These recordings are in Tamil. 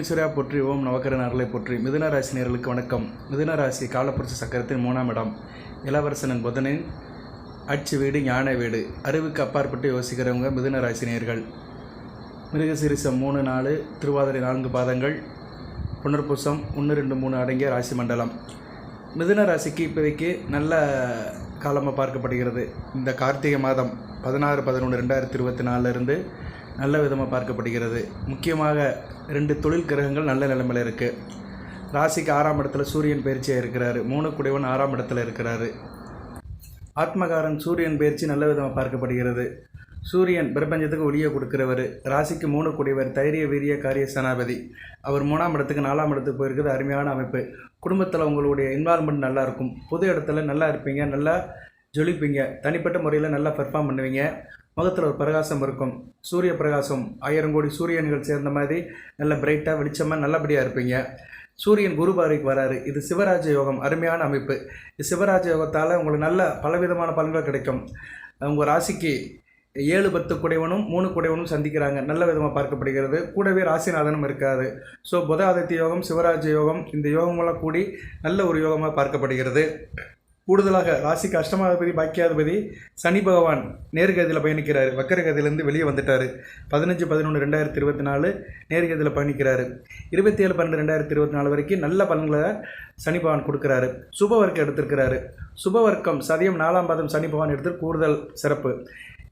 பரமேஸ்வரியா போற்றி. ஓம் நவக்கரன் அருளை போற்றி. மிதுன ராசி நேயர்களுக்கு வணக்கம். மிதுன ராசி காலப்புரட்சி சக்கரத்தின் 3ஆம் இடம், இளவரசனன் புதனின் ஆட்சி வீடு, ஞான வீடு. அறிவுக்கு அப்பாற்பட்டு யோசிக்கிறவங்க மிதுன ராசி நேயர்கள். மிருகசீரிசம் 3, 4, திருவாதிரை 4 பாதங்கள், புனர்பூசம் 1, 2, 3 அடங்கிய ராசி மண்டலம். மிதுன ராசிக்கு இப்போதைக்கு நல்ல காலமாக பார்க்கப்படுகிறது. இந்த கார்த்திகை மாதம் 16/11/2024 இருந்து நல்ல விதமாக பார்க்கப்படுகிறது. முக்கியமாக 2 தொழில் கிரகங்கள் நல்ல நிலைமையில் இருக்குது. ராசிக்கு 6ஆம் இடத்துல சூரியன் பயிற்சியாக இருக்கிறாரு. 3 குடைவன் 6ஆம் இடத்துல இருக்கிறாரு. ஆத்மகாரன் சூரியன் பயிற்சி நல்ல விதமாக பார்க்கப்படுகிறது. சூரியன் பிரபஞ்சத்துக்கு ஒளியை கொடுக்கிறவர். ராசிக்கு 3 குடைவர், தைரிய வீரிய காரிய சனாபதி. அவர் 3ஆம் இடத்துக்கு 4ஆம் இடத்துக்கு போயிருக்கிறது. அருமையான அமைப்பு. குடும்பத்தில் உங்களுடைய இன்வால்மெண்ட் நல்லா இருக்கும். பொது இடத்துல நல்லா இருப்பீங்க, நல்லா ஜொலிப்பீங்க. தனிப்பட்ட முறையில் நல்லா பெர்ஃபார்ம் பண்ணுவீங்க. முகத்தில் ஒரு பிரகாசம் இருக்கும். சூரிய பிரகாசம் 1000 கோடி சூரியன்கள் சேர்ந்த மாதிரி நல்ல பிரைட்டாக வெளிச்சமாக நல்லபடியாக இருப்பீங்க. சூரியன் குரு பார்வைக்கு வராரு. இது சிவராஜ யோகம், அருமையான அமைப்பு. இது சிவராஜ யோகத்தால் உங்களுக்கு நல்ல பலவிதமான பலன்கள் கிடைக்கும். உங்கள் ராசிக்கு 7, 10 குடைவனும் 3 குடைவனும் சந்திக்கிறாங்க. நல்ல விதமாக பார்க்கப்படுகிறது. கூடவே ராசிநாதனும் இருக்காது. ஸோ புத ஆதித்ய யோகம், சிவராஜ யோகம், இந்த யோகமெல்லாம் கூடி நல்ல ஒரு யோகமாக பார்க்கப்படுகிறது. கூடுதலாக ராசிக்கு அஷ்டமாதிபதி பாக்கியாதிபதி சனி பகவான் நேர்கதியில் பயணிக்கிறார். வக்கரகதியிலேருந்து வெளியே வந்துட்டார். 15/11/2024 நேர்கதியில் பயணிக்கிறார். 27/12/2024 வரைக்கும் நல்ல பலன்களை சனி பகவான் கொடுக்குறாரு. சுபவர்க்கம் எடுத்திருக்கிறாரு. சுபவர்க்கம் சதயம் 4ஆம் பாதம் சனி பகவான் எடுத்து கூடுதல் சிறப்பு.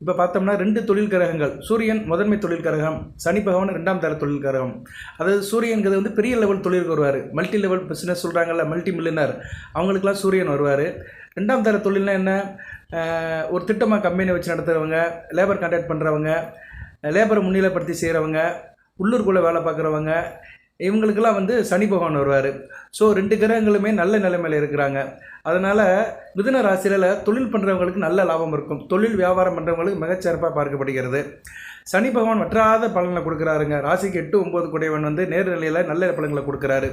இப்போ பார்த்தோம்னா 2 தொழில் கிரகங்கள். சூரியன் முதன்மை தொழில் கிரகம், சனி பகவான் 2ஆம் தர தொழில் கிரகம். அதாவது சூரியன்கிறது வந்து பெரிய லெவல் தொழிலுக்கு வருவார். மல்டி லெவல் பிஸ்னஸ் சொல்கிறாங்கல்ல, மல்டி மில்லியனர், அவங்களுக்குலாம் சூரியன் வருவார். 2ஆம் தர தொழில்னா என்ன? ஒரு திட்டமாக கம்பெனி வச்சு நடத்துகிறவங்க, லேபர் கான்ட்ராக்ட் பண்ணுறவங்க, லேபரை முன்னிலைப்படுத்தி செய்கிறவங்க, உள்ளூருக்குள்ளே வேலை பார்க்குறவங்க, இவங்களுக்கெல்லாம் வந்து சனி பகவான் வருவார். ஸோ 2 கிரகங்களுமே நல்ல நிலைமையில் இருக்கிறாங்க. அதனால் மிதுன ராசியில் தொழில் பண்ணுறவங்களுக்கு நல்ல லாபம் இருக்கும். தொழில் வியாபாரம் பண்ணுறவங்களுக்கு மிகச்சிறப்பாக பார்க்கப்படுகிறது. சனி பகவான் வற்றாத பலனை கொடுக்குறாருங்க. ராசிக்கு 8, 9 குடைவன் வந்து நேர்நிலையில் நல்ல பலன்களை கொடுக்குறாரு.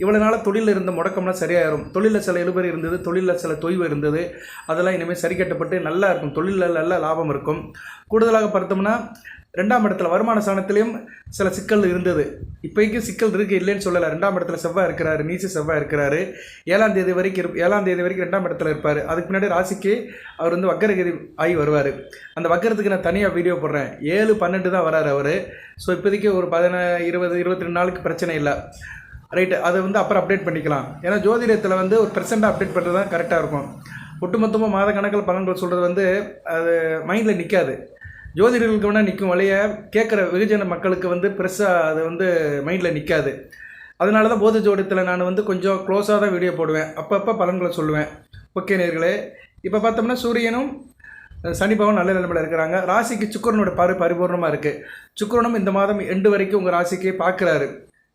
இவ்வளோ நாள் தொழிலில் இருந்த முடக்கம்லாம் சரியாயிரும். தொழிலில் சில இழுபறி இருந்தது, தொழிலில் சில தொய்வு இருந்தது, அதெல்லாம் இனிமேல் சரி கட்டப்பட்டு நல்லா இருக்கும். தொழிலில் நல்ல லாபம் இருக்கும். கூடுதலாக பார்த்தோம்னா 2ஆம் இடத்துல வருமான ஸ்தானத்திலையும் சில சிக்கல் இருந்தது. இப்போதைக்கு சிக்கல் இருக்குது, இல்லைன்னு சொல்லலை. 2ஆம் இடத்துல செவ்வாய் இருக்கிறாரு, நீச்ச செவ்வாய் இருக்கிறாரு. 7ஆம் தேதி வரைக்கும் 2ஆம் இடத்துல இருப்பார். அதுக்கு முன்னாடி ராசிக்கு அவர் வந்து வக்கரகதி ஆகி வருவார். அந்த வக்கரத்துக்கு நான் தனியாக வீடியோ போடுறேன். 7, 12 தான் வராரு அவர். ஸோ இப்போதைக்கு ஒரு 20, 22 நாளுக்கு பிரச்சனை இல்லை. ரைட்டு, அதை வந்து அப்புறம் அப்டேட் பண்ணிக்கலாம். ஏன்னா ஜோதிடத்தில் வந்து ஒரு பெர்சென்ட்டாக அப்டேட் பண்ணுறது தான் கரெக்டாக இருக்கும். ஒட்டுமொத்தமாக மாத கணக்கில் பலன்கள் சொல்கிறது வந்து அது மைண்டில் நிற்காது. ஜோதிடர்களுக்கு வேணால் நிற்கும் வழியை கேட்குற வெகுஜன மக்களுக்கு வந்து பெருசாக அது வந்து மைண்டில் நிற்காது. அதனால தான் போத ஜோதிடத்தில் நான் வந்து கொஞ்சம் க்ளோஸாக தான் வீடியோ போடுவேன். அப்பப்போ பலன்களை சொல்லுவேன். ஓகே நேயர்களே, இப்போ பார்த்தோம்னா சூரியனும் சனி பகவான் நல்ல நிலைமையில் இருக்கிறாங்க. ராசிக்கு சுக்கிரனோட பார்வை பரிபூர்ணமாக இருக்குது. சுக்கிரனும் இந்த மாதம் எண்டு வரைக்கும் உங்கள் ராசிக்கு பார்க்குறாரு.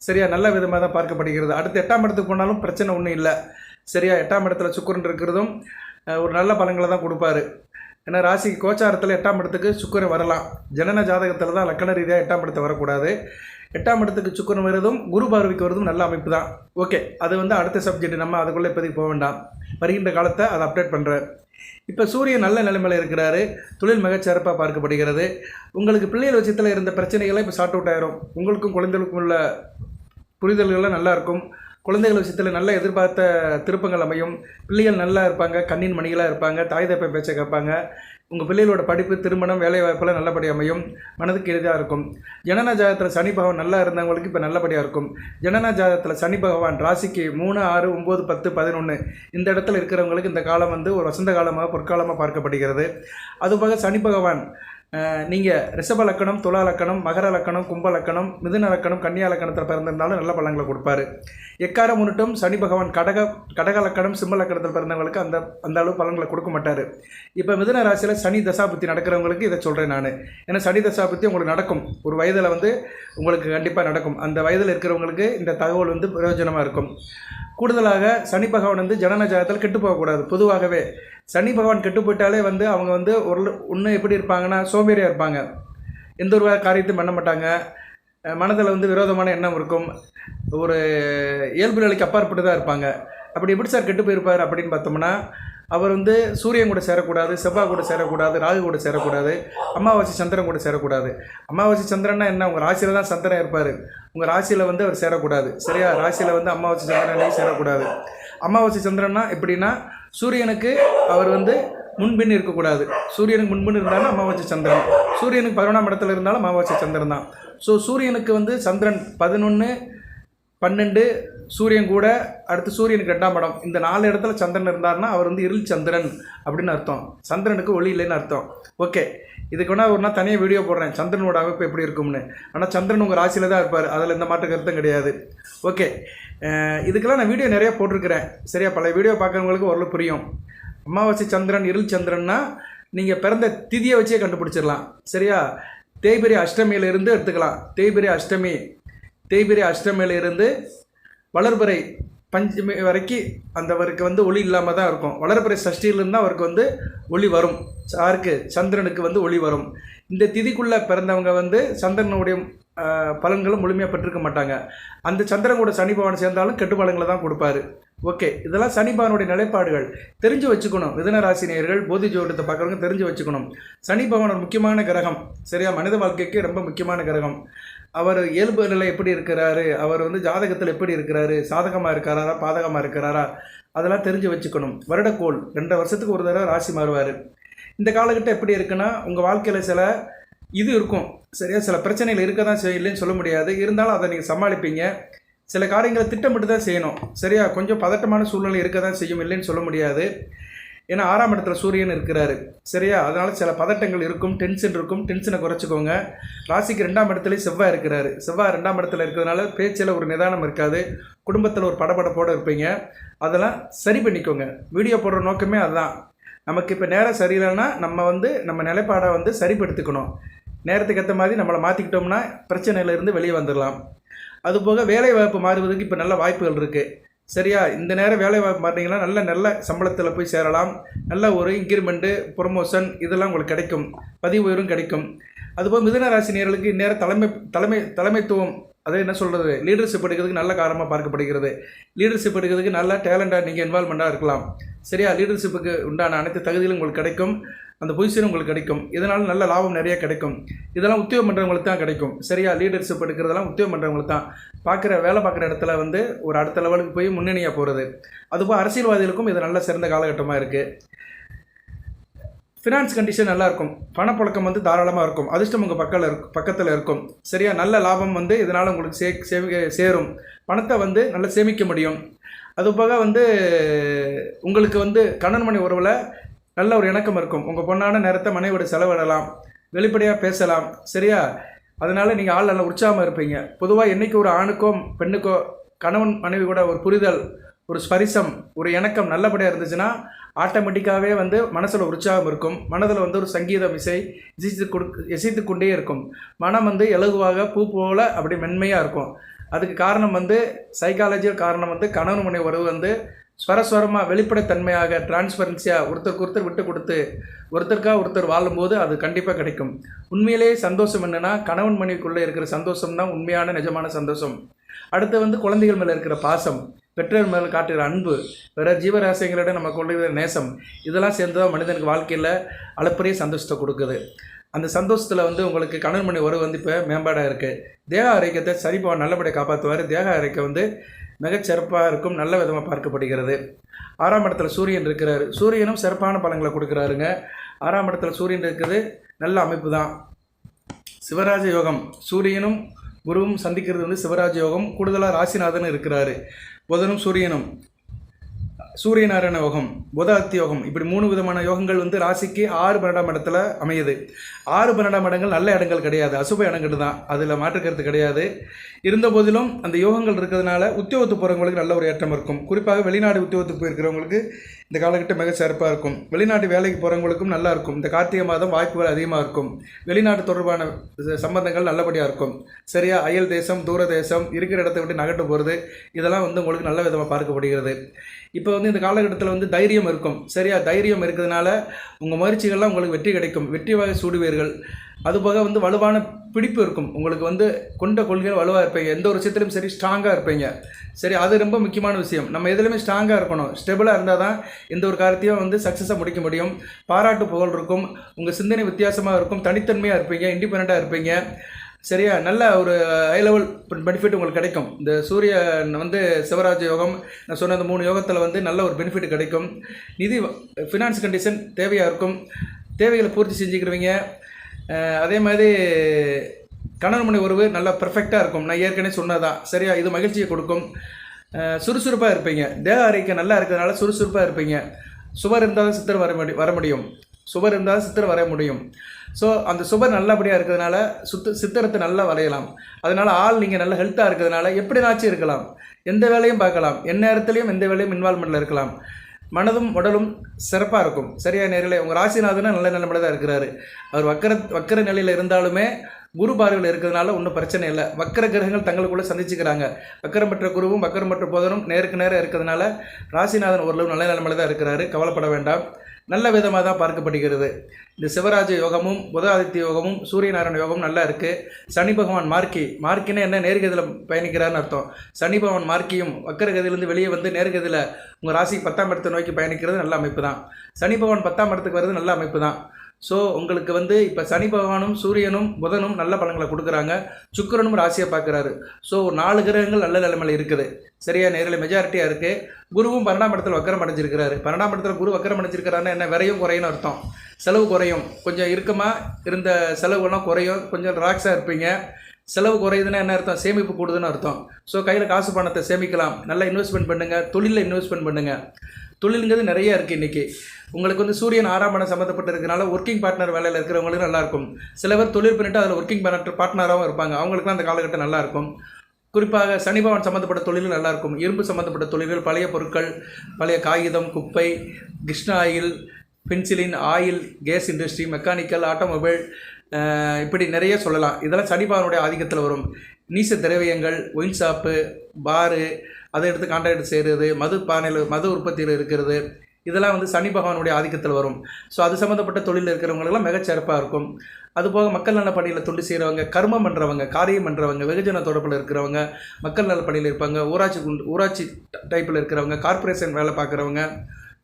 சரியா, நல்ல விதமாக தான் பார்க்கப்படுகிறது. அடுத்து 8ஆம் இடத்துக்கு போனாலும் பிரச்சனை ஒன்றும் இல்லை. சரியா, 8ஆம் இடத்துல சுக்கிரன் இருக்கிறதும் ஒரு நல்ல பலன்களை தான் கொடுப்பாரு. ஏன்னா ராசிக்கு கோச்சாரத்தில் 8ஆம் இடத்துக்கு சுக்கிரன் வரலாம். ஜனன ஜாதகத்தில் தான் லக்கண ரீதியாக 8ஆம் இடத்தை வரக்கூடாது. 8ஆம் இடத்துக்கு சுக்கிரன் வருவதும் குரு பார்வைக்கு வருவதும் நல்ல அமைப்பு தான். ஓகே, அது வந்து அடுத்த சப்ஜெக்ட். நம்ம அதுக்குள்ளே இப்போதைக்கு போக வேண்டாம். வருகின்ற காலத்தை அதை அப்டேட் பண்ணுறேன். இப்போ சூரியன் நல்ல நிலைமையில் இருக்கிறாரு. தொழில் மிகச்சிறப்பாக பார்க்கப்படுகிறது. உங்களுக்கு பிள்ளைகள் விஷயத்தில் இருந்த பிரச்சனைகளை இப்போ சார்ட் அவுட் ஆயிரும். உங்களுக்கும் குழந்தைகளுக்கும் உள்ள புரிதல்கள்லாம் நல்லாயிருக்கும். குழந்தைகள் விஷயத்தில் நல்ல எதிர்பார்த்த திருப்பங்கள் அமையும். பிள்ளைகள் நல்லா இருப்பாங்க, கண்ணின் மணிகளாக இருப்பாங்க, தாய் தப்பை பேச்சை கேட்பாங்க. உங்கள் பிள்ளைகளோட படிப்பு, திருமணம், வேலை வாய்ப்பெல்லாம் நல்லபடியாக அமையும். மனதுக்கு எளிதாக இருக்கும். ஜனன ஜாதகத்தில் சனி பகவான் நல்லா இருந்தவங்களுக்கு இப்போ நல்லபடியாக இருக்கும். ஜனன ஜாதகத்தில் சனி பகவான் ராசிக்கு 3, 6, 9, 10, 11 இந்த இடத்துல இருக்கிறவங்களுக்கு இந்த காலம் வந்து ஒரு வசந்த காலமாக, பொற்காலமாக பார்க்கப்படுகிறது. அதுபோக சனி பகவான் நீங்கள் ரிஷப லக்கணம், துலா லக்கணம், மகர லக்கணம், கும்ப லக்கணம், மிதுன லக்கணம், கன்னியா லக்கணத்தில் பிறந்திருந்தாலும் நல்ல பலன்களை கொடுப்பாரு. எக்காரம் முன்னிட்டும் சனி பகவான் கடக லக்கணம், சிம்ம லக்கணத்தில் பிறந்தவங்களுக்கு அந்த அளவு பலன்களை கொடுக்க மாட்டார். இப்போ மிதுன ராசியில் சனி தசாபுத்தி நடக்கிறவங்களுக்கு இதை சொல்கிறேன் நான். ஏன்னா சனி தசாபுத்தி உங்களுக்கு நடக்கும். ஒரு வயதில் வந்து உங்களுக்கு கண்டிப்பாக நடக்கும். அந்த வயதில் இருக்கிறவங்களுக்கு இந்த தகவல் வந்து பிரயோஜனமாக இருக்கும். கூடுதலாக சனி பகவான் வந்து ஜனன ஜாதகத்தில் கெட்டு போகக்கூடாது. பொதுவாகவே சனி பகவான் கெட்டு போயிட்டாலே வந்து அவங்க வந்து ஒன்று எப்படி இருப்பாங்கன்னா சோம்பேறியாக இருப்பாங்க. எந்த ஒரு காரியத்தையும் பண்ண மாட்டாங்க. மனதில் வந்து விரோதமான எண்ணம் இருக்கும். ஒரு இயல்பு நிலைக்கு அப்பாற்பட்டு தான் இருப்பாங்க. அப்படி எப்படி சார் கெட்டு போயிருப்பார் அப்படின்னு பார்த்தோம்னா, அவர் வந்து சூரியன் கூட சேரக்கூடாது, செவ்வாய் கூட சேரக்கூடாது, ராகு கூட சேரக்கூடாது, அமாவாசை சந்திரன் கூட சேரக்கூடாது. அமாவாசை சந்திரன்னா என்ன, உங்கள் ராசியில் தான் சந்திரன் இருப்பார், உங்கள் ராசியில் வந்து அவர் சேரக்கூடாது. சரியா, ராசியில் வந்து அமாவாசை சந்திரனையும் சேரக்கூடாது. அமாவாசை சந்திரன்னா எப்படின்னா, சூரியனுக்கு அவர் வந்து முன்பின் இருக்கக்கூடாது. சூரியனுக்கு முன்பின் இருந்தாலும் அமாவாசை சந்திரன், சூரியனுக்கு 11ஆம் இடத்துல இருந்தாலும் அமாவாசை சந்திரன் தான். ஸோ சூரியனுக்கு வந்து சந்திரன் 11, 12, சூரியன் கூட, அடுத்து சூரியனுக்கு 2ஆம் இடம், இந்த 4 இடத்துல சந்திரன் இருந்தார்னா அவர் வந்து இருள் சந்திரன் அப்படின்னு அர்த்தம். சந்திரனுக்கு ஒளி இல்லைன்னு அர்த்தம். ஓகே, இதுக்கு வேணால் ஒரு நாள் தனியாக வீடியோ போடுறேன் சந்திரனோட அமைப்பு எப்படி இருக்கும்னு. ஆனால் சந்திரன் உங்கள் ராசியில் தான் இருப்பார், அதில் எந்த மாற்று கருத்தும் கிடையாது. ஓகே, இதுக்கெல்லாம் நான் வீடியோ நிறையா போட்டிருக்கிறேன். சரியா, பல வீடியோ பார்க்குறவங்களுக்கு ஓரளவு புரியும். அமாவாசை சந்திரன் இருள் சந்திரன்னா நீங்கள் பிறந்த திதியை வச்சே கண்டுபிடிச்சிடலாம். சரியா, தேய்பிரை அஷ்டமியிலிருந்து எடுத்துக்கலாம். தேய்பிரை அஷ்டமியிலிருந்து வளர்பிறை பஞ்சமி வரைக்கும் அந்தவருக்கு வந்து ஒளி இல்லாமல் தான் இருக்கும். வளர்பிறை சஷ்டியிலிருந்து அவருக்கு வந்து ஒளி வரும். யாருக்கு, சந்திரனுக்கு வந்து ஒளி வரும். இந்த திதிக்குள்ளே பிறந்தவங்க வந்து சந்திரனுடைய பலன்களும் முழுமையாக பெற்றிருக்க மாட்டாங்க. அந்த சந்திரன் கூட சனி பகவான் சேர்ந்தாலும் கெட்டு பலன்களை தான் கொடுப்பாரு. ஓகே, இதெல்லாம் சனி பகவானுடைய நிலைப்பாடுகள் தெரிஞ்சு வச்சுக்கணும். மிதுன ராசினியர்கள் போதி ஜோதிடத்தை பார்க்குறவங்க தெரிஞ்சு வச்சுக்கணும். சனி பகவான் ஒரு முக்கியமான கிரகம். சரியா, மனித வாழ்க்கைக்கு ரொம்ப முக்கியமான கிரகம். அவர் இயல்பு நிலை எப்படி இருக்கிறாரு, அவர் வந்து ஜாதகத்தில் எப்படி இருக்கிறாரு, சாதகமாக இருக்கிறாரா பாதகமாக இருக்கிறாரா, அதெல்லாம் தெரிஞ்சு வச்சுக்கணும். வருடக்கோள் 2 வருஷத்துக்கு ஒரு தடவை ராசி மாறுவார். இந்த காலகட்டம் எப்படி இருக்குன்னா, உங்கள் வாழ்க்கையில் சில இது இருக்கும். சரியா, சில பிரச்சனைகள் இருக்க தான் இல்லைன்னு சொல்ல முடியாது. இருந்தாலும் அதை நீங்கள் சமாளிப்பீங்க. சில காரியங்களை திட்டமிட்டு தான் செய்யணும். சரியா, கொஞ்சம் பதட்டமான சூழ்நிலை இருக்க தான் செய்யும், இல்லைன்னு சொல்ல முடியாது. ஏன்னா 6ஆம் இடத்துல சூரியன் இருக்கிறாரு. சரியா, அதனால் சில பதட்டங்கள் இருக்கும், டென்ஷன் இருக்கும். டென்ஷனை குறைச்சிக்கோங்க. ராசிக்கு 2ஆம் இடத்துலேயும் செவ்வாய் இருக்கிறாரு. செவ்வாய் 2ஆம் இடத்துல இருக்கிறதுனால பேச்சில் ஒரு நிதானம் இருக்காது, குடும்பத்தில் ஒரு படபடப்போடு இருப்பீங்க. அதெல்லாம் சரி பண்ணிக்கோங்க. வீடியோ போடுற நோக்கமே அதுதான். நமக்கு இப்போ நேரம் சரியில்லைன்னா நம்ம நிலைப்பாடை வந்து சரிப்படுத்திக்கணும். நேரத்துக்கு ஏற்ற மாதிரி நம்மளை மாற்றிக்கிட்டோம்னா பிரச்சனையிலேருந்து வெளியே வந்துடலாம். அதுபோக வேலை வாய்ப்பு மாறுவதற்கு இப்போ நல்ல வாய்ப்புகள் இருக்குது. சரியா, இந்த நேரம் வேலை வாய்ப்பு மாறினீங்கன்னா நல்ல சம்பளத்தில் போய் சேரலாம். நல்ல ஒரு இன்க்ரிமெண்ட்டு, ப்ரொமோஷன் இதெல்லாம் உங்களுக்கு கிடைக்கும். பதிவு உயர்வும் கிடைக்கும். அதுபோல் மிதுன ராசினியர்களுக்கு இந்நேரம் தலைமைத்துவம், அதை என்ன சொல்கிறது, லீடர்ஷிப் எடுக்கிறதுக்கு நல்ல காரணமாக பார்க்கப்படுகிறது. லீடர்ஷிப் எடுக்கிறதுக்கு நல்ல டேலண்டாக நீங்கள் இன்வால்மெண்ட்டாக இருக்கலாம். சரியா, லீடர்ஷிப்புக்கு உண்டான அனைத்து தகுதிகளும் உங்களுக்கு கிடைக்கும். அந்த பொசிஷனும் உங்களுக்கு கிடைக்கும். இதனால் நல்ல லாபம் நிறைய கிடைக்கும். இதெல்லாம் உத்தியோகம் பண்ணுறவங்களுக்கு தான் கிடைக்கும். சரியா, லீடர்ஷிப் எடுக்கிறதெல்லாம் உத்தியோகம் பண்ணுறவங்களுக்கு தான். வேலை பார்க்குற இடத்துல வந்து ஒரு அடுத்த லெவலுக்கு போய் முன்னணியாக போகிறது. அதுபோல் அரசியல்வாதிகளுக்கும் இது நல்ல சிறந்த காலகட்டமாக இருக்குது. ஃபினான்ஸ் கண்டிஷன் நல்லாயிருக்கும். பணப்புழக்கம் வந்து தாராளமாக இருக்கும். அதிர்ஷ்டம் உங்கள் பக்கத்தில் இருக்கும். சரியா, நல்ல லாபம் வந்து இதனால் உங்களுக்கு சேரும். பணத்தை வந்து நல்லா சேமிக்க முடியும். அதுபோக வந்து உங்களுக்கு வந்து கணவன் மனைவி உறவில் நல்ல ஒரு இணக்கம் இருக்கும். உங்கள் பொண்ணான நேரத்தை மனைவியோட செலவிடலாம், வெளிப்படையாக பேசலாம். சரியா, அதனால் நீங்கள் ஆள் நல்லா உற்சாகமாக இருப்பீங்க. பொதுவாக என்றைக்கு ஒரு ஆணுக்கோ பெண்ணுக்கோ கணவன் மனைவி கூட ஒரு புரிதல், ஒரு ஸ்பரிசம், ஒரு இணக்கம் நல்லபடியாக இருந்துச்சுன்னா ஆட்டோமேட்டிக்காகவே வந்து மனசில் உற்சாகம் இருக்கும். மனதில் வந்து ஒரு சங்கீதம் இசைத்து கொண்டே இருக்கும். மனம் வந்து இலகுவாக பூ போல் அப்படி மென்மையாக இருக்கும். அதுக்கு காரணம் வந்து சைக்காலஜியல் காரணம் வந்து கணவன் மனைவி உறவு வந்து ஸ்வரஸ்வரமாக வெளிப்படைத்தன்மையாக டிரான்ஸ்பரன்சியாக ஒருத்தருக்கு ஒருத்தர் விட்டு கொடுத்து ஒருத்தருக்காக ஒருத்தர் வாழும்போது அது கண்டிப்பாக கிடைக்கும். உண்மையிலேயே சந்தோஷம் என்னென்னா, கணவன் மனைவிக்குள்ளே இருக்கிற சந்தோஷம் தான் உண்மையான நிஜமான சந்தோஷம். அடுத்து வந்து குழந்தைகள் மேலே இருக்கிற பாசம், பெற்றோர் மேலே காட்டுகிற அன்பு, வேறு ஜீவராசிகளிடம் நம்ம கொள்ளுகிற நேசம், இதெல்லாம் சேர்ந்து தான் மனிதனுக்கு வாழ்க்கையில் அளப்பரிய சந்தோஷத்தை கொடுக்குது. அந்த சந்தோஷத்தில் வந்து உங்களுக்கு கணவன் மனைவி உறவு வந்து இப்போ மேம்பாடாக இருக்குது. தேக ஆரோக்கியத்தை சரிபாக நல்லபடியாக காப்பாற்றுவார். தேக ஆரோக்கியம் வந்து மிகச்சிறப்பாக இருக்கும், நல்ல விதமாக பார்க்கப்படுகிறது. 6ஆம் இடத்துல சூரியன் இருக்கிறார். சூரியனும் சிறப்பான பலன்களை கொடுக்குறாருங்க. 6ஆம் இடத்துல சூரியன் இருக்குது, நல்ல அமைப்பு தான். சிவராஜ யோகம், சூரியனும் குருவும் சந்திக்கிறது வந்து சிவராஜ யோகம். கூடுதலாக ராசிநாதன் இருக்கிறாரு. புதனும் சூரியனும், சூரியநாராயண யோகம், புதாத்தி யோகம், இப்படி 3 விதமான யோகங்கள் வந்து ராசிக்கு 6, 12ஆம் இடத்துல அமையுது. 6, 12ஆம் இடங்கள் நல்ல இடங்கள் கிடையாது, அசுப இடங்கள் தான். அதில் மாற்றுக்கிறது கிடையாது. இருந்த போதிலும் அந்த யோகங்கள் இருக்கிறதுனால உத்தியோகத்துக்கு போகிறவங்களுக்கு நல்ல ஒரு ஏற்றம் இருக்கும். குறிப்பாக வெளிநாடு உத்தியோகத்துக்கு போயிருக்கிறவங்களுக்கு இந்த காலகட்டம் மிக சிறப்பாக இருக்கும். வெளிநாட்டு வேலைக்கு போகிறவங்களுக்கும் நல்லா இருக்கும். இந்த கார்த்திகை மாதம் வாய்ப்புகள் அதிகமாக இருக்கும். வெளிநாட்டு தொடர்பான சம்பந்தங்கள் நல்லபடியாக இருக்கும். சரியா, அயல் தேசம், தூர தேசம், இருக்கிற இடத்த விட்டு நகட்டு போகிறது, இதெல்லாம் வந்து உங்களுக்கு நல்ல விதமாக பார்க்கப்படுகிறது. இப்போ வந்து இந்த காலகட்டத்தில் வந்து தைரியம் இருக்கும். சரியா, தைரியம் இருக்கிறதுனால உங்கள் முயற்சிகள்லாம் உங்களுக்கு வெற்றி கிடைக்கும். வெற்றி வகை சூடுவீர்கள். அதுபோக வந்து வலுவான பிடிப்பு இருக்கும். உங்களுக்கு வந்து கொண்ட கொள்கையில் வலுவாக இருப்பீங்க. எந்த ஒரு விஷயத்திலும் சரி ஸ்ட்ராங்காக இருப்பீங்க. சரி, அது ரொம்ப முக்கியமான விஷயம். நம்ம எதுலையுமே ஸ்ட்ராங்காக இருக்கணும். ஸ்டெபிளாக இருந்தால் தான் எந்த ஒரு காரியத்தையும் வந்து சக்ஸஸாக முடிக்க முடியும். பாராட்டு புகழ் இருக்கும். உங்கள் சிந்தனை வித்தியாசமாக இருக்கும். தனித்தன்மையாக இருப்பீங்க. இண்டிபெண்ட்டாக இருப்பீங்க. சரியா, நல்ல ஒரு ஹை லெவல் பெனிஃபிட் உங்களுக்கு கிடைக்கும். இந்த சூரியன் வந்து சிவராஜ யோகம், நான் சொன்ன அந்த 3 யோகத்தில் வந்து நல்ல ஒரு பெனிஃபிட் கிடைக்கும். நிதி ஃபினான்ஸ் கண்டிஷன் தேவையாக இருக்கும். தேவைகளை பூர்த்தி செஞ்சுக்கிடுவீங்க. அதே மாதிரி கணவன் மனை உறவு நல்லா பர்ஃபெக்டாக இருக்கும். நான் ஏற்கனவே சொன்னதான். சரியா, இது மகிழ்ச்சியை கொடுக்கும். சுறுசுறுப்பாக இருப்பீங்க. தேக ஆரோக்கியம் நல்லா இருக்கிறதுனால சுறுசுறுப்பாக இருப்பீங்க. சுவர் இருந்தால் சித்தர் வர முடியும். சுவர் இருந்தால் சித்திரம் வரைய முடியும். ஸோ அந்த சுவர் நல்லபடியாக இருக்கிறதுனால சித்திரத்தை நல்லா வரையலாம். அதனால் ஆள் நீங்கள் நல்ல ஹெல்த்தாக இருக்கிறதுனால எப்படினாச்சும் இருக்கலாம். எந்த வேலையும் பார்க்கலாம். எந்நேரத்துலையும் எந்த வேலையும் இன்வால்மெண்ட்டில் இருக்கலாம். மனதும் உடலும் சிறப்பாக இருக்கும். சரியா நேரில் உங்கள் ராசிநாதனும் நல்ல நிலைமையில தான் இருக்கிறாரு. அவர் வக்கர நிலையில் இருந்தாலுமே குரு பார்வையில் இருக்கிறதுனால ஒன்றும் பிரச்சனை இல்லை. வக்கர கிரகங்கள் தங்களுக்குள்ளே சந்திச்சுக்கிறாங்க. வக்கரம் பெற்ற குருவும் வக்கரம் பெற்ற புதனும் நேருக்கு நேரம் இருக்கிறதுனால ராசிநாதன் ஓரளவு நல்ல நிலைமையில தான் இருக்கிறாரு. கவலைப்பட வேண்டாம். நல்ல விதமாக தான் பார்க்கப்படுகிறது. இந்த சிவராஜ யோகமும் புத ஆதித்ய யோகமும் சூரியநாராயண யோகமும் நல்லா இருக்குது. சனி பகவான் மார்க்கின்னு என்ன நேர்கதியில் பயணிக்கிறான்னு அர்த்தம். சனி பகவான் மார்க்கியும் வக்கரகதியிலேருந்து வெளியே வந்து நேர்கதியில் உங்கள் ராசி 10ஆம் இடத்தை நோக்கி பயணிக்கிறது நல்ல அமைப்பு தான். சனி பகவான் 10ஆம் இடத்துக்கு வர்றது நல்ல அமைப்பு தான். ஸோ உங்களுக்கு வந்து இப்போ சனி பகவானும் சூரியனும் புதனும் நல்ல பலன்களை கொடுக்குறாங்க. சுக்கிரனும் ராசியை பார்க்குறாரு. ஸோ 4 கிரகங்கள் நல்ல நிலைமையில் இருக்குது. சரியா, நேரில் மெஜாரிட்டியாக இருக்குது. குருவும் 12ஆம் இடத்துல வக்கரம் அடைஞ்சிருக்கிறாரு. 12ஆம் இடத்துல குரு வக்கரம் அடைஞ்சிருக்கிறாருன்னா என்ன, விரையும் குறையும்னு அர்த்தம். செலவு குறையும். கொஞ்சம் இறுக்கமாக இருந்த செலவுலாம் குறையும். கொஞ்சம் ரிலாக்ஸாக இருப்பீங்க. செலவு குறையுதுன்னா என்ன அர்த்தம், சேமிப்பு கூடுதுன்னு அர்த்தம். ஸோ கையில் காசு பணத்தை சேமிக்கலாம். நல்லா இன்வெஸ்ட்மெண்ட் பண்ணுங்கள். தொழிலில் இன்வெஸ்ட்மெண்ட் பண்ணுங்கள். தொழிலுங்கிறது நிறைய இருக்குது இன்றைக்கி. உங்களுக்கு வந்து சூரியன் 6ஆம் இடம் சம்மந்தப்பட்டு இருக்கிறனால ஒர்க்கிங் பார்ட்னர் வேலையில் இருக்கிறவங்களுக்கு நல்லாயிருக்கும். சில பேர் தொழில் பண்ணிட்டு அதில் ஒர்க்கிங் பார்ட்னராகவும் இருப்பாங்க. அவங்களுக்குலாம் அந்த காலகட்டம் நல்லாயிருக்கும். குறிப்பாக சனி பகவான் சம்மந்தப்பட்ட தொழிலும் நல்லாயிருக்கும். இரும்பு சம்மந்தப்பட்ட தொழில்கள், பழைய பொருட்கள், பழைய காகிதம், குப்பை, Krishna oil, penicillin, oil, case industry, mechanical, automobile, இப்படி நிறைய சொல்லலாம். இதெல்லாம் சனி பகவானுடைய ஆதிக்கத்தில் வரும். நீச திரவியங்கள், ஒயின் ஷாப்பு, பாரு, அதை எடுத்து கான்ட்ராக்ட் செய்கிறது, மது உற்பத்தியில் இருக்கிறது, இதெல்லாம் வந்து சனி பகவானுடைய ஆதிக்கத்தில் வரும். ஸோ அது சம்மந்தப்பட்ட தொழிலில் இருக்கிறவங்களுக்கெல்லாம் மிகச்சிறப்பாக இருக்கும். அதுபோக மக்கள் நல பணியில் தொண்டு செய்கிறவங்க, கர்மம் பண்ணுறவங்க, காரியம் பண்ணுறவங்க, வெகுஜன தொடர்பில் இருக்கிறவங்க, மக்கள் நல பணியில் இருப்பாங்க, ஊராட்சி டைப்பில் இருக்கிறவங்க, கார்ப்பரேஷன் வேலை பார்க்குறவங்க,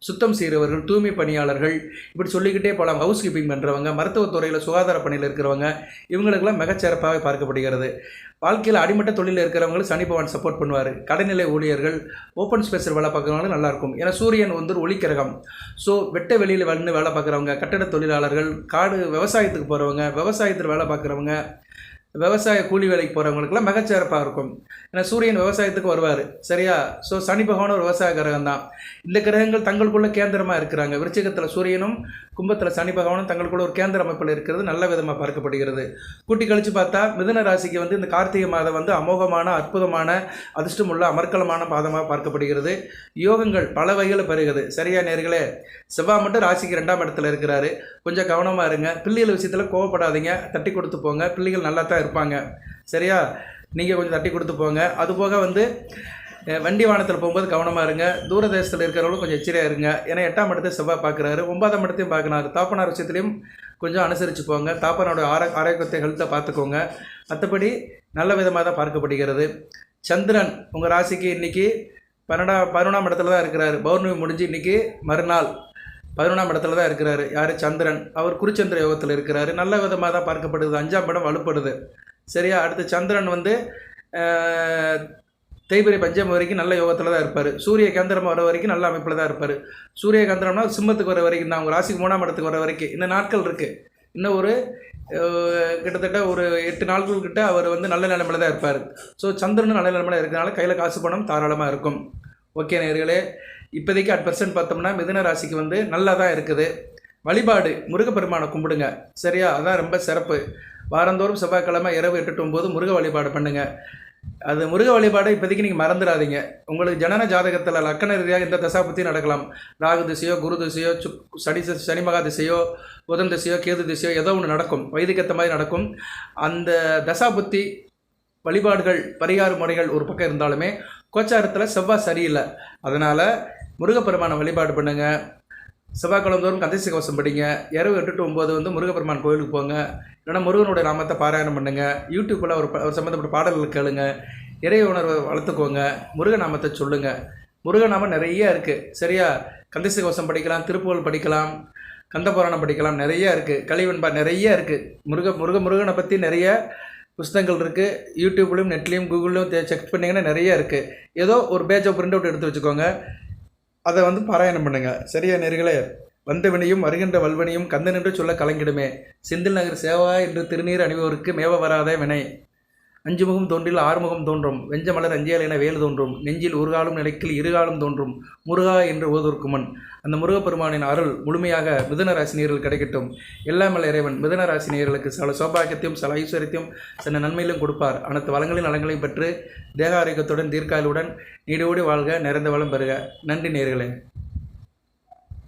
சுத்தம் செய்கிறவர்கள், தூய்மை பணியாளர்கள், இப்படி சொல்லிக்கிட்டே போகலாம். ஹவுஸ் கீப்பிங் பண்ணுறவங்க, மருத்துவத்துறையில் சுகாதார பணியில் இருக்கிறவங்க, இவங்களுக்கெல்லாம் மிகச்சிறப்பாக பார்க்கப்படுகிறது. வாழ்க்கையில் அடிமட்ட தொழிலில் இருக்கிறவங்களும் சனி பகவான் சப்போர்ட் பண்ணுவார். கடைநிலை ஊழியர்கள், ஓப்பன் ஸ்பேஸில் வேலை பார்க்குறவங்களும் நல்லாயிருக்கும். ஏன்னா சூரியன் வந்து ஒரு ஒளிக்கிரகம். ஸோ வெட்ட வெளியில் வந்து வேலை பார்க்குறவங்க, கட்டட தொழிலாளர்கள், விவசாயத்துக்கு போகிறவங்க, விவசாயத்தில் வேலை பார்க்குறவங்க, விவசாய கூலி வேலைக்கு போகிறவங்களுக்குலாம் மிகச்சிறப்பாக இருக்கும். ஏன்னா சூரியன் விவசாயத்துக்கு வருவார். சரியா, ஸோ சனி பகவானும் ஒரு விவசாய கிரகம் தான். இந்த கிரகங்கள் தங்களுக்குள்ள கேந்திரமாக இருக்கிறாங்க. விருச்சிகத்தில் சூரியனும் கும்பத்தில் சனி பகவானும் தங்களுக்குள்ள ஒரு கேந்திர அமைப்பில் இருக்கிறது நல்ல விதமாக பார்க்கப்படுகிறது. கூட்டி கழித்து பார்த்தா மிதுன ராசிக்கு வந்து இந்த கார்த்திகை மாதம் வந்து அமோகமான, அற்புதமான, அதிர்ஷ்டமுள்ள, அமர்க்கலமான பாதமாக பார்க்கப்படுகிறது. யோகங்கள் பல வகையில் பெறுகிறது. சரியா நேர்களே, செவ்வாய் மட்டும் ராசிக்கு 2ஆம் இடத்துல இருக்கிறாரு. கொஞ்சம் கவனமாக இருங்க. பிள்ளைகள் விஷயத்தில் கோவப்படாதீங்க. தட்டி கொடுத்து போங்க. பிள்ளைகள் நல்லா தான் இருப்பாங்க. சரியா, நீங்கள் கொஞ்சம் தட்டி கொடுத்து போங்க. அதுபோக வந்து வண்டி வாகனத்தில் போகும்போது கவனமாக இருங்க. தூரதேசத்தில் இருக்கிறவங்களும் கொஞ்சம் எச்சரியாக இருங்க. ஏன்னா 8ஆம் இடத்தை செவ்வாய் பார்க்குறாரு. 9ஆம் இடத்தையும் பார்க்கறாரு. தாப்பனார் விஷயத்துலையும் கொஞ்சம் அனுசரித்து போங்க. தாப்பனோட ஆரோக்கியத்தை, ஹெல்த்தை பார்த்துக்கோங்க. மற்றபடி நல்ல விதமாக தான் பார்க்கப்படுகிறது. சந்திரன் உங்கள் ராசிக்கு இன்றைக்கி 11ஆம் இடத்துல தான் இருக்கிறாரு. பௌர்ணமி முடிஞ்சு இன்றைக்கி மறுநாள் 11ஆம் இடத்துல தான் இருக்கிறாரு. யார், சந்திரன். அவர் குருச்சந்திர யோகத்தில் இருக்கிறாரு. நல்ல விதமாக தான் பார்க்கப்படுது. 5ஆம் இடம் வலுப்படுது. சரியா, அடுத்து சந்திரன் வந்து தேய்பிரை பஞ்சம் வரைக்கும் நல்ல யோகத்தில் தான் இருப்பார். சூரிய கேந்திரம் வர வரைக்கும் நல்ல அமைப்பில் தான் இருப்பார். சூரிய கேந்திரம்னா சிம்மத்துக்கு வர வரைக்கும் தான். அவங்க ராசிக்கு 3ஆம் இடத்துக்கு வர வரைக்கும் இன்னும் நாட்கள் இருக்குது. இன்னும் ஒரு கிட்டத்தட்ட ஒரு 8 நாட்கள் கிட்ட அவர் வந்து நல்ல நிலைமையில தான் இருப்பார். ஸோ சந்திரனும் நல்ல நிலைமையில இருக்கிறதுனால கையில் காசு பணம் தாராளமாக இருக்கும். ஓகே நேயர்களே, இப்போதைக்கு @% பார்த்தோம்னா மிதுன ராசிக்கு வந்து நல்லா தான் இருக்குது. வழிபாடு முருகப்பெருமானை கும்பிடுங்க. சரியா, அதான் ரொம்ப சிறப்பு. வாரந்தோறும் செவ்வாய்க்கிழமை இரவு 8 to 9 முருக வழிபாடு பண்ணுங்கள். அது முருக வழிபாடை இப்போதைக்கு நீங்கள் மறந்துடாதீங்க. உங்களுக்கு ஜனன ஜாதகத்தில் லக்கண ரீதியாக இந்த தசாபுத்தி நடக்கலாம். ராகு திசையோ, குரு திசையோ, சனி மகா திசையோ, புதன் திசையோ, கேது திசையோ ஏதோ ஒன்று நடக்கும். வைதிகத்த மாதிரி நடக்கும். அந்த தசாபுத்தி வழிபாடுகள், பரிகார முறைகள் ஒரு பக்கம் இருந்தாலுமே கோச்சாரத்தில் செவ்வாய் சரியில்லை. அதனால் முருகப்பெருமானை வழிபாடு பண்ணுங்க. செவ்வாய்க்கிழமை தோறும் கந்தசஷ்டி கவசம் படிங்க. இரவு 8 to 9 வந்து முருகப்பெருமான் கோயிலுக்கு போங்க. இல்லைன்னா முருகனுடைய நாமத்தை பாராயணம் பண்ணுங்க. யூடியூப்பில் ஒரு சம்மந்தப்பட்ட பாடல்கள் கேளுங்க. இறை உணர்வை வளர்த்துக்கோங்க. முருகநாமத்தை சொல்லுங்க. முருகநாமம் நிறைய இருக்குது சரியா. கந்தசஷ்டி கவசம் படிக்கலாம், திருப்புகழ் படிக்கலாம், கந்த புராணம் படிக்கலாம், நிறைய இருக்குது. கலிவெண்பா நிறைய இருக்குது. முருகனை பற்றி நிறைய புஸ்தகங்கள் இருக்குது. யூடியூப்லேயும் நெட்லேயும் கூகுள்லேயும் செக் பண்ணிங்கன்னா நிறைய இருக்குது. ஏதோ ஒரு பேஜை பிரிண்ட் அவுட் எடுத்து வச்சுக்கோங்க. அதை வந்து பாராயணம் பண்ணுங்கள் சரியா நேர்களே. வந்த வினையும் வருகின்ற வல்வனையும் கந்தன் என்று சொல்ல கலங்கிடுமே. செந்தில் நகர் சேவா என்று திருநீர் அணிவோருக்கு மேவ வராத வினை. 5 முகம் தோன்றில் 6 முகம் தோன்றும். வெஞ்ச மலர் அஞ்சியால் என வேல் தோன்றும். நெஞ்சில் ஒரு நிலைக்கில் 2 காலும் தோன்றும். முருகா என்று ஓதோர்க்கு முன். அந்த முருகப்பெருமானின் அருள் முழுமையாக மிதுன ராசினியர்கள் கிடைக்கட்டும். எல்லாமல்ல இறைவன் மிதுன ராசினியர்களுக்கு சில சௌபாகியத்தையும் சில ஐஸ்வர்யத்தையும் சில நன்மையிலும் கொடுப்பார். அனைத்து வளங்களின் நலங்களையும் பெற்று தேக ஆரோக்கியத்துடன் தீர்க்காயுடன் நீடோடி வாழ்க, நிறைந்த வளம் பெறுக. நன்றி நேயர்களே.